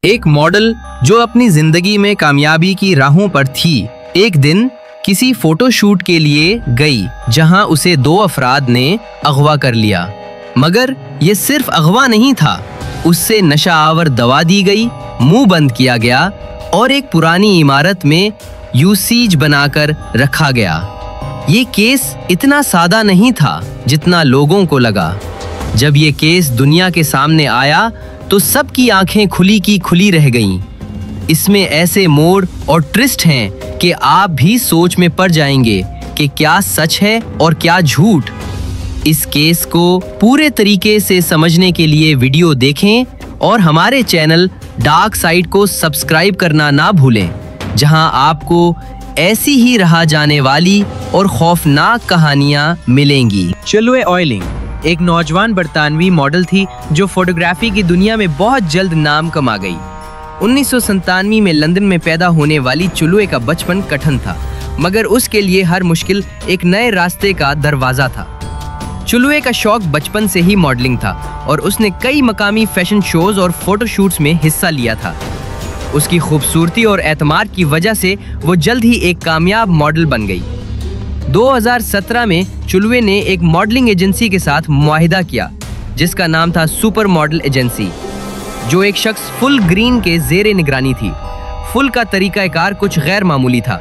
एक मॉडल जो अपनी जिंदगी में कामयाबी की राहों पर थी, एक दिन किसी फोटोशूट के लिए गई जहां उसे 2 अफराद ने अगवा कर लिया। मगर ये सिर्फ अगवा नहीं था, उससे नशा आवर दवा दी गई, मुंह बंद किया गया और एक पुरानी इमारत में यूसीज बनाकर रखा गया। ये केस इतना सादा नहीं था जितना लोगों को लगा। जब ये केस दुनिया के सामने आया तो सबकी आंखें खुली की खुली रह गईं। इसमें ऐसे मोड़ और ट्विस्ट हैं कि आप भी सोच में पड़ जाएंगे कि क्या सच है और क्या झूठ। इस केस को पूरे तरीके से समझने के लिए वीडियो देखें और हमारे चैनल डार्क साइड को सब्सक्राइब करना ना भूलें, जहां आपको ऐसी ही रहा जाने वाली और खौफनाक कहानियां मिलेंगी। चलोए ऑयलिंग एक नौजवान बरतानवी मॉडल थी जो फोटोग्राफी की दुनिया में बहुत जल्द नाम कमा गई। 1997 में लंदन में पैदा होने वाली चुलुए का बचपन कठिन था, मगर उसके लिए हर मुश्किल एक नए रास्ते का दरवाजा था। चुलुए का शौक बचपन से ही मॉडलिंग था और उसने कई मकामी फैशन शोज और फोटोशूट्स में हिस्सा लिया था। उसकी खूबसूरती और एतमाद की वजह से वो जल्द ही एक कामयाब मॉडल बन गई। 2017 में चुलुए ने एक मॉडलिंग एजेंसी के साथ मुआहिदा किया जिसका नाम था सुपर मॉडल एजेंसी, जो एक शख्स फुल ग्रीन के ज़ेरे निगरानी थी। फुल का तरीक़ाकार कुछ गैर मामूली था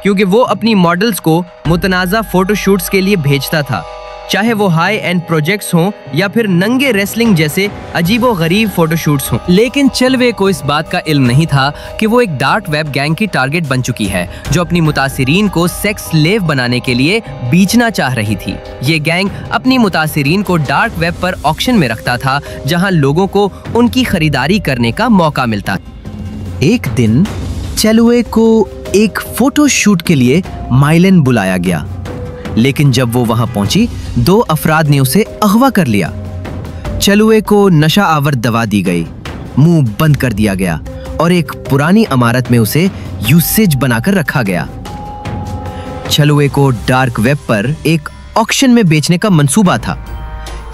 क्योंकि वो अपनी मॉडल्स को मुतनाज़ा फोटोशूट्स के लिए भेजता था, चाहे वो हाई एंड प्रोजेक्ट्स हों या फिर नंगे रेसलिंग जैसे अजीबो गरीब फोटोशूट्स हों। लेकिन चलवे को इस बात का इल्म नहीं था कि वो एक डार्क वेब गैंग की टारगेट बन चुकी है जो अपनी मुतासिरीन को सेक्स स्लेव बनाने के लिए बेचना चाह रही थी। ये गैंग अपनी मुतासिरीन को डार्क वेब पर ऑक्शन में रखता था जहां लोगों को उनकी खरीदारी करने का मौका मिलता। एक दिन चलवे को एक फोटोशूट के लिए माइलन बुलाया गया, लेकिन जब वो वहां पहुंची 2 अफराद ने उसे अगवा कर लिया। चलुए को नशा आवर दवा दी गई, मुंह बंद कर दिया गया और एक पुरानी इमारत में उसे यूसेज बनाकर रखा गया। चलुए को डार्क वेब पर एक ऑक्शन में बेचने का मंसूबा था।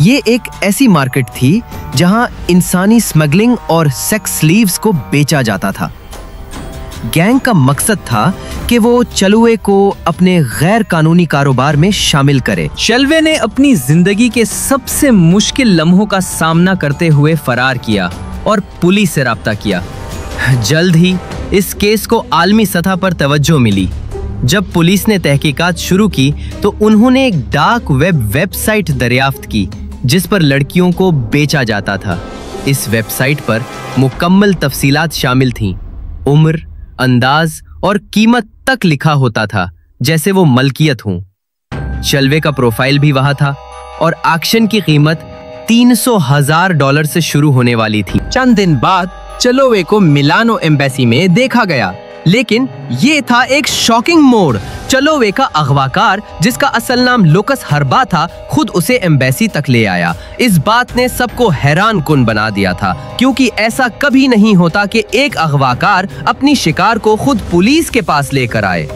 ये एक ऐसी मार्केट थी जहां इंसानी स्मगलिंग और सेक्स स्लीव्स को बेचा जाता था। गैंग का मकसद था कि वो चलुए को अपने गैर कानूनी कारोबार में शामिल करे। चलवे ने अपनी जिंदगी के सबसे मुश्किल लम्हों का सामना करते हुए फरार किया और पुलिस से राब्ता किया। जल्द ही इस केस को आलमी सतह पर तवज्जो मिली। जब पुलिस ने तहकीकात शुरू की तो उन्होंने एक डार्क वेब वेबसाइट दरियाफ्त की जिस पर लड़कियों को बेचा जाता था। इस वेबसाइट पर मुकम्मल तफसीलात शामिल थीं, उम्र, अंदाज और कीमत तक लिखा होता था जैसे वो मलकियत हो। चलवे का प्रोफाइल भी वहां था और ऑक्शन की कीमत $300,000 से शुरू होने वाली थी। चंद दिन बाद चलुए को मिलानो एम्बेसी में देखा गया, लेकिन ये था एक शॉकिंग मोड़। चलुए का अगवाकार, जिसका असल नाम लुकस हर्बा था, खुद उसे एम्बेसी तक ले आया। इस बात ने सबको हैरान कुन बना दिया था क्योंकि ऐसा कभी नहीं होता कि एक अगवाकार अपनी शिकार को खुद पुलिस के पास लेकर आए।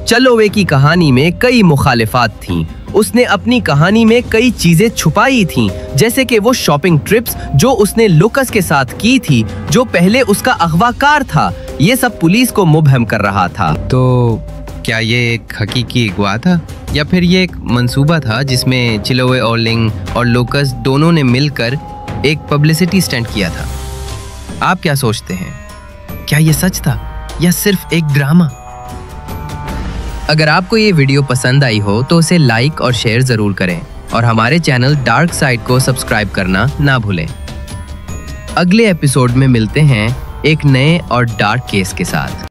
चलुए की कहानी में कई मुखालिफात थीं। उसने अपनी कहानी में कई चीजें छुपाई थीं, जैसे कि वो शॉपिंग ट्रिप्स जो उसने लुकस के साथ की थी, जो पहले उसका अगवाकार था। ये सब पुलिस को मुबहम कर रहा था। तो क्या ये एक हकीकी अगवा था या फिर ये एक मंसूबा था जिसमें चलुए ऑयलिंग और लुकस दोनों ने मिलकर एक पब्लिसिटी स्टंट किया था? आप क्या सोचते हैं? क्या ये सच था या सिर्फ एक ड्रामा? अगर आपको ये वीडियो पसंद आई हो तो उसे लाइक और शेयर जरूर करें और हमारे चैनल डार्क साइड को सब्सक्राइब करना ना भूलें। अगले एपिसोड में मिलते हैं एक नए और डार्क केस के साथ।